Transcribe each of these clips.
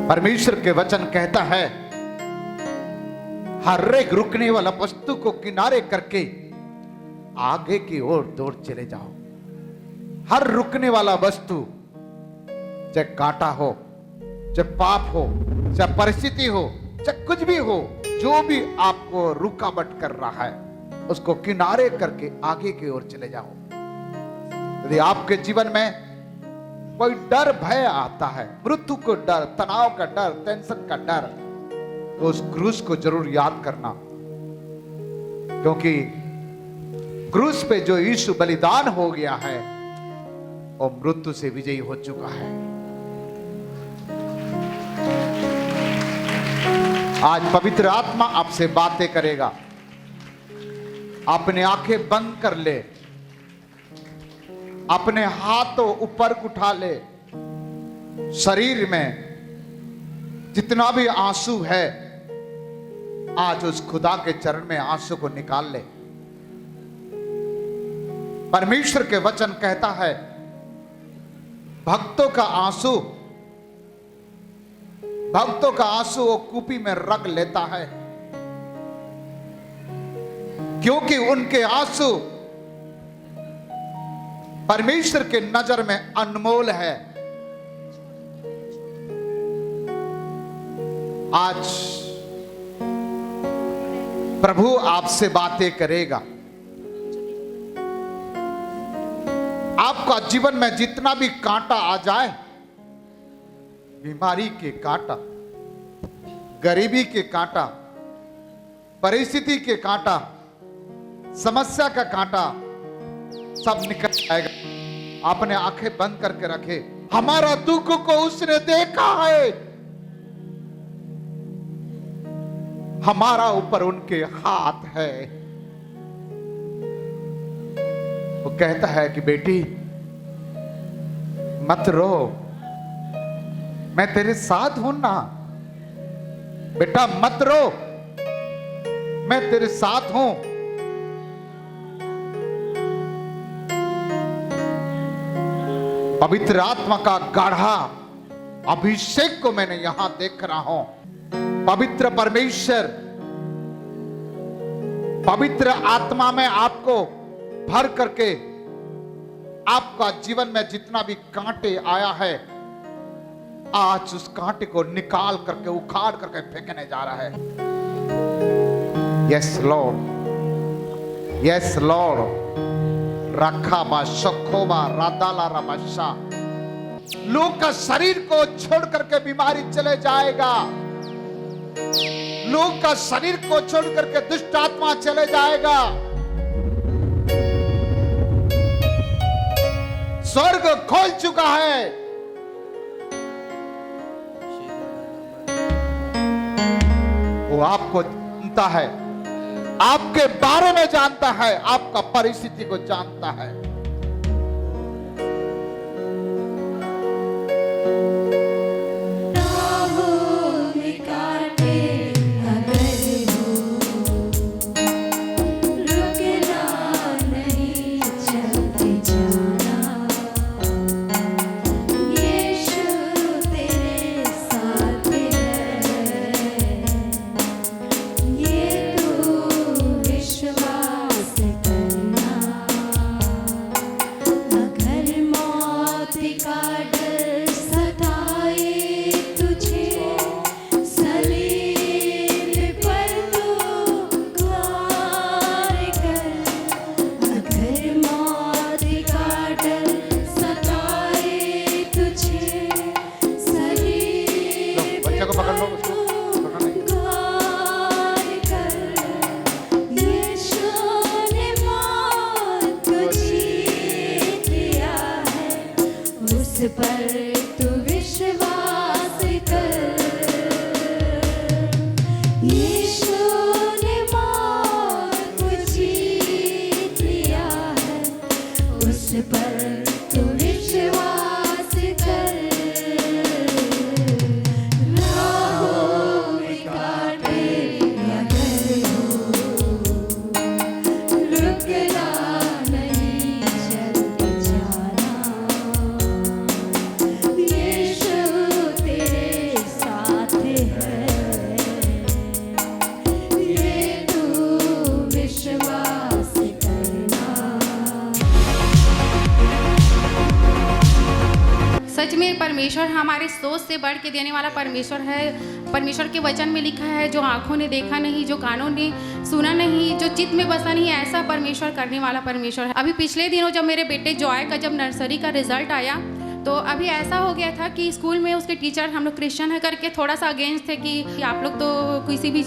परमेश्वर के वचन कहता है हर एक रुकने वाला वस्तु को किनारे करके आगे की ओर दौड़ चले जाओ। हर रुकने वाला वस्तु, चाहे कांटा हो, चाहे पाप हो, चाहे परिस्थिति हो, चाहे कुछ भी हो, जो भी आपको रुकावट कर रहा है उसको किनारे करके आगे की ओर चले जाओ। यदि आपके जीवन में कोई डर भय आता है, मृत्यु को डर, तनाव का डर, टेंशन का डर, तो उस क्रूस को जरूर याद करना, क्योंकि क्रूस पे जो यीशु बलिदान हो गया है वो मृत्यु से विजयी हो चुका है। आज पवित्र आत्मा आपसे बातें करेगा। अपने आंखें बंद कर ले, अपने हाथों ऊपर उठा ले, शरीर में जितना भी आंसू है आज उस खुदा के चरण में आंसू को निकाल ले। परमेश्वर के वचन कहता है भक्तों का आंसू वो कूपी में रख लेता है, क्योंकि उनके आंसू परमेश्वर के नजर में अनमोल है। आज प्रभु आपसे बातें करेगा। आपका जीवन में जितना भी कांटा आ जाए, बीमारी के कांटा, गरीबी के कांटा, परिस्थिति के कांटा, समस्या का कांटा सब निकल जाएगा। आपने आंखें बंद करके रखे। हमारा दुख को उसने देखा है, हमारा ऊपर उनके हाथ है। वो कहता है कि बेटी मत रो, मैं तेरे साथ हूं ना। बेटा मत रो, मैं तेरे साथ हूं। पवित्र आत्मा का गाढ़ा अभिषेक को मैंने यहां देख रहा हूं। पवित्र परमेश्वर पवित्र आत्मा में आपको भर करके आपका जीवन में जितना भी कांटे आया है आज उस कांटे को निकाल करके उखाड़ करके फेंकने जा रहा है। Yes lord, yes lord. रखाबा शखोबा रादाला रबाशा। लोग का शरीर को छोड़ करके बीमारी चले जाएगा, लोग का शरीर को छोड़ करके दुष्ट आत्मा चले जाएगा। स्वर्ग खोल चुका है। वो आपको जानता है, आपके बारे में जानता है, आपका परिस्थिति को जानता है। परमेश्वर हमारे सोच से बढ़ के देने वाला परमेश्वर है। परमेश्वर के वचन में लिखा है, जो आँखों ने देखा नहीं, जो कानों ने सुना नहीं, जो चित्त में बसा नहीं, ऐसा परमेश्वर करने वाला परमेश्वर है। अभी पिछले दिनों जब मेरे बेटे जॉय का जब नर्सरी का रिजल्ट आया, तो अभी ऐसा हो गया था कि स्कूल में उसके टीचर, हम लोग क्रिश्चियन है करके थोड़ा सा अगेंस्ट थे कि आप लोग तो किसी भी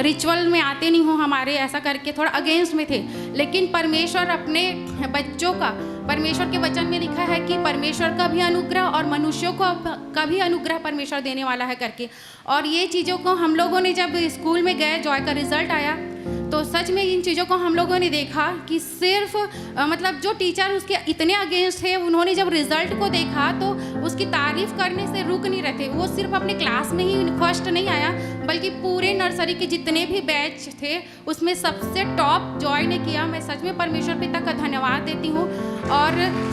रिचुअल में आते नहीं हो हमारे, ऐसा करके थोड़ा अगेंस्ट में थे। लेकिन परमेश्वर अपने बच्चों का, परमेश्वर के वचन में लिखा है कि परमेश्वर का भी अनुग्रह और मनुष्यों का भी अनुग्रह परमेश्वर देने वाला है करके। और ये चीज़ों को हम लोगों ने जब स्कूल में गए, जॉय का रिजल्ट आया, तो सच में इन चीज़ों को हम लोगों ने देखा कि सिर्फ मतलब जो टीचर उसके इतने अगेंस्ट थे, उन्होंने जब रिजल्ट को देखा तो उसकी तारीफ करने से रुक नहीं रहे थे। वो सिर्फ अपने क्लास में ही फर्स्ट नहीं आया, बल्कि पूरे नर्सरी के जितने भी बैच थे उसमें सबसे टॉप जॉय ने किया। मैं सच में परमेश्वर पिता का धन्यवाद देती हूँ। और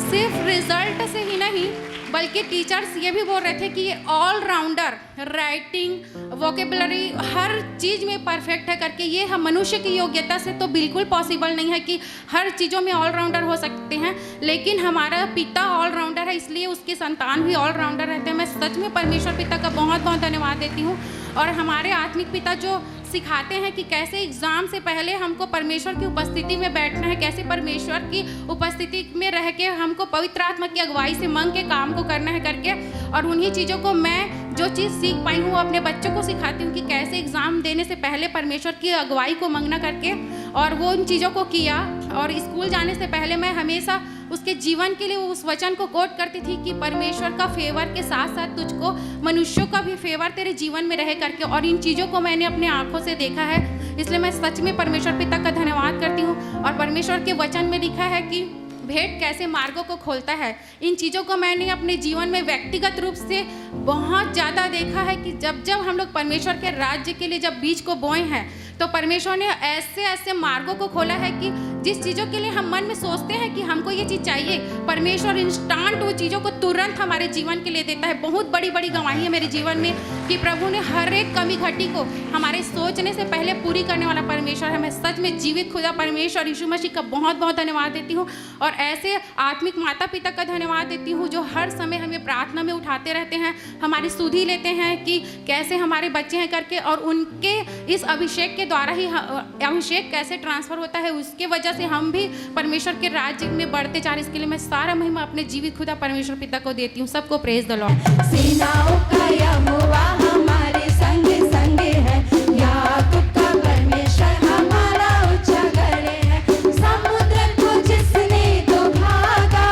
सिर्फ रिजल्ट से ही नहीं, बल्कि टीचर्स ये भी बोल रहे थे कि ये ऑलराउंडर, राइटिंग, वोकेबलरी, हर चीज़ में परफेक्ट है करके। ये हम मनुष्य की योग्यता से तो बिल्कुल पॉसिबल नहीं है कि हर चीज़ों में ऑलराउंडर हो सकते हैं, लेकिन हमारा पिता ऑलराउंडर है, इसलिए उसके संतान भी ऑलराउंडर रहते हैं। मैं सच में परमेश्वर पिता का बहुत बहुत धन्यवाद देती हूँ। और हमारे आत्मिक पिता जो सिखाते हैं कि कैसे एग्ज़ाम से पहले हमको परमेश्वर की उपस्थिति में बैठना है, कैसे परमेश्वर की उपस्थिति में रह के हमको पवित्र आत्मा की अगुवाई से मांग के काम को करना है करके। और उन्हीं चीज़ों को मैं जो चीज़ सीख पाई हूँ अपने बच्चों को सिखाती हूँ कि कैसे एग्ज़ाम देने से पहले परमेश्वर की अगुवाई को मांगना करके। और वो उन चीज़ों को किया। और स्कूल जाने से पहले मैं हमेशा उसके जीवन के लिए उस वचन को कोट करती थी कि परमेश्वर का फेवर के साथ साथ तुझको मनुष्यों का भी फेवर तेरे जीवन में रहे करके। और इन चीज़ों को मैंने अपने आंखों से देखा है, इसलिए मैं सच में परमेश्वर पिता का धन्यवाद करती हूँ। और परमेश्वर के वचन में लिखा है कि भेंट कैसे मार्गों को खोलता है। इन चीज़ों को मैंने अपने जीवन में व्यक्तिगत रूप से बहुत ज़्यादा देखा है कि जब जब हम लोग परमेश्वर के राज्य के लिए जब बीज को बोए हैं, तो परमेश्वर ने ऐसे ऐसे मार्गों को खोला है कि जिस चीज़ों के लिए हम मन में सोचते हैं कि हमको ये चीज़ चाहिए, परमेश्वर इंस्टेंट वो चीज़ों को तुरंत हमारे जीवन के लिए देता है। बहुत बड़ी बड़ी गवाही है मेरे जीवन में कि प्रभु ने हर एक कमी घटी को हमारे सोचने से पहले पूरी करने वाला परमेश्वर है। मैं सच में जीवित खुदा परमेश्वर यीशु मसीह का बहुत बहुत धन्यवाद देती हूँ। और ऐसे आत्मिक माता पिता का धन्यवाद देती हूँ जो हर समय हमें प्रार्थना में उठाते रहते हैं, हमारी सुधि लेते हैं कि कैसे हमारे बच्चे हैं करके। और उनके इस अभिषेक के द्वारा ही अभिषेक कैसे ट्रांसफर होता है, उसके वजह से हम भी परमेश्वर के राज्य में बढ़ते जा रहे। इसके लिए मैं सारा महिमा अपने जीवित खुदा परमेश्वर पिता को देती हूँ। सबको प्रेज द लॉर्ड। सेनाओं का यहोवा हमारे संग संग है, याकूब का परमेश्वर हमारा ऊंचा गढ़ है। समुद्र को जिसने तो भागा,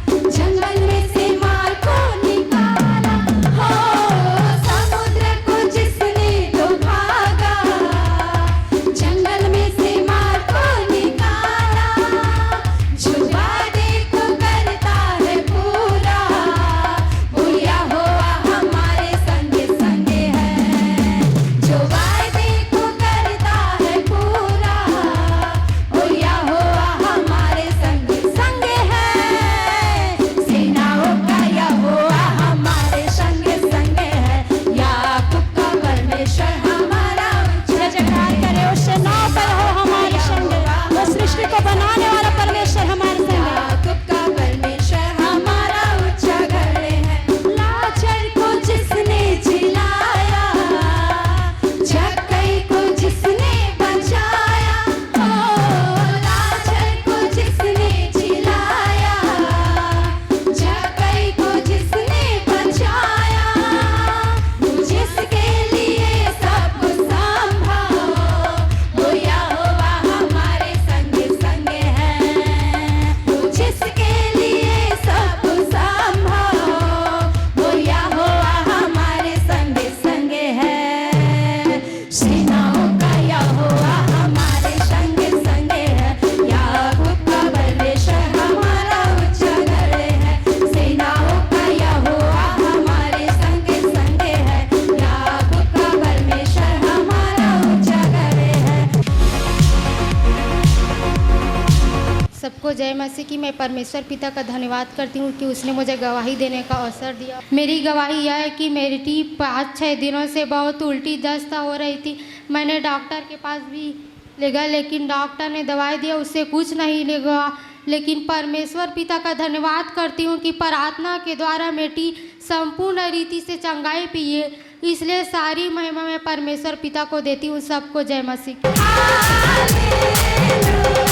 जंगल में से मार को निकाला। हो समुद्र को जिसने तो भागा, जंगल में से मार को निकाला। जो वादे को करता है पूरा, वो यहोवा हमारे संग संग है। जो वादे को करता है पूरा, वो यहोवा हमारे संग संग है। सेनाओं का यहोवा हमारे संग संग है, याकूब का परमेश्वर हमारा ऊंचा जयकार करे। उस सेनाओं का यहोवा हमारे संग है, उस सृष्टि को बनाने वाला परमेश्वर हमारे संग है। याकूब का परमेश्वर हमारा ऊंचा गढ़ है। लाजर को जिसने जिलाया, जक्कई को जिसने बचाया। ओ लाजर को जिसने जिलाया, जक्कई को जिसने बचाया। जिसके लिए सब संभव, वो यहोवा हमारे संग संग है। जिसके लिए सब संभव, वो यहोवा हमारे संग संग है। सेनाओं का यहोवा हमारे संग संग है, याकूब का परमेश्वर हमारा ऊंचा गढ़ है। सेनाओं का यहोवा हमारे संग संग है, याकूब का परमेश्वर हमारा ऊंचा गढ़ है। सबको जय मसीह की। मैं परमेश्वर पिता का धन्यवाद करती हूँ कि उसने मुझे गवाही देने का अवसर दिया। मेरी गवाही यह है कि मेरी 5-6 दिनों से बहुत उल्टी दस्त हो रही थी। मैंने डॉक्टर के पास भी ले गया, लेकिन डॉक्टर ने दवाई दिया, उससे कुछ नहीं लगा। लेकिन परमेश्वर पिता का धन्यवाद करती हूँ कि प्रार्थना के द्वारा बेटी संपूर्ण रीति से चंगाई पिए, इसलिए सारी महिमा मैं परमेश्वर पिता को देती हूँ। सबको जय मसीह। हालेलुया।